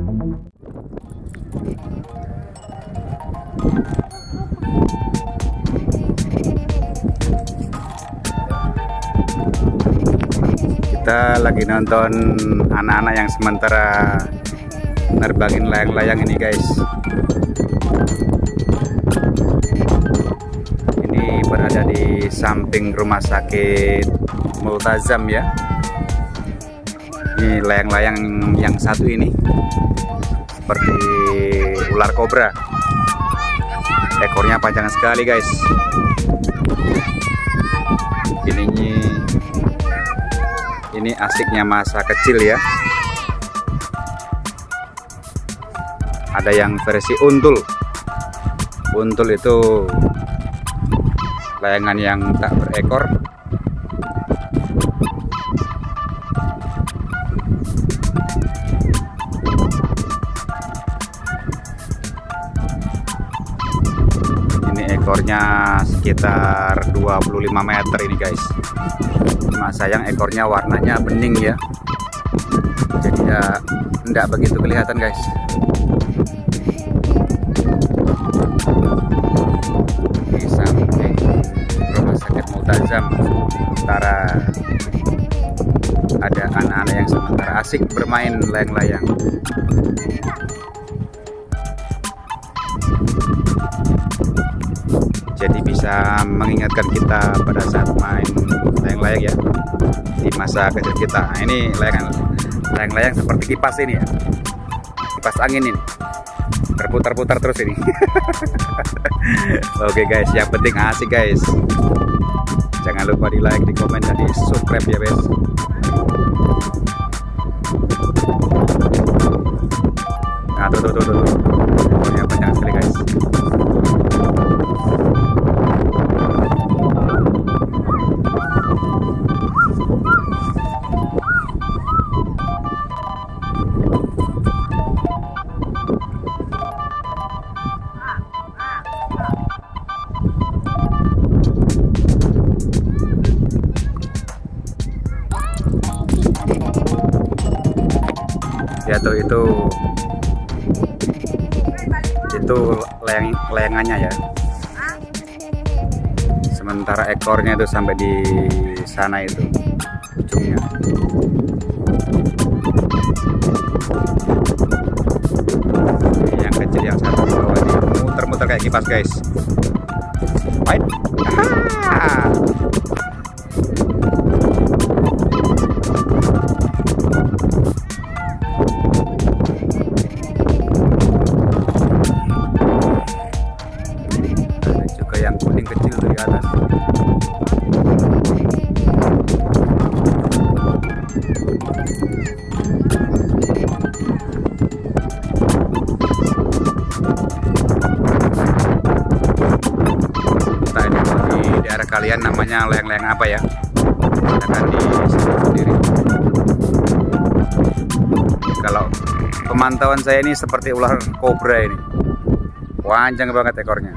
Kita lagi nonton anak-anak yang sementara nerbangin layang-layang ini, guys. Ini berada di samping rumah sakit Multazam ya. Ini layang-layang yang satu ini seperti ular kobra. Ekornya panjang sekali, guys. Ini asiknya masa kecil ya. Ada yang versi untul. Untul itu layangan yang tak berekor. Ini ekornya sekitar 25 meter ini, guys. Cuma sayang ekornya warnanya bening ya, jadi ya enggak begitu kelihatan, guys. Di samping rumah sakit Multazam, sementara ada anak-anak yang sementara asik bermain layang-layang. Jadi bisa mengingatkan kita pada saat main layang-layang ya di masa kecil kita. Nah, ini layang-layang seperti kipas ini ya, kipas angin ini, berputar-putar terus ini. Oke guys, yang penting asik guys. Jangan lupa di like, di komen, dan di subscribe ya guys. Nah tuh. Ekornya panjang sekali guys. Ya tuh itu layangannya ya. Sementara ekornya itu sampai di sana itu ujungnya. Yang kecil yang satu bawah ini muter-muter kayak kipas guys. Main. Yang kuning kecil dari atas. Entah ini di daerah kalian namanya layang-layang apa ya? Akan disebut sendiri. Kalau pemantauan saya ini seperti ular kobra ini, panjang banget ekornya.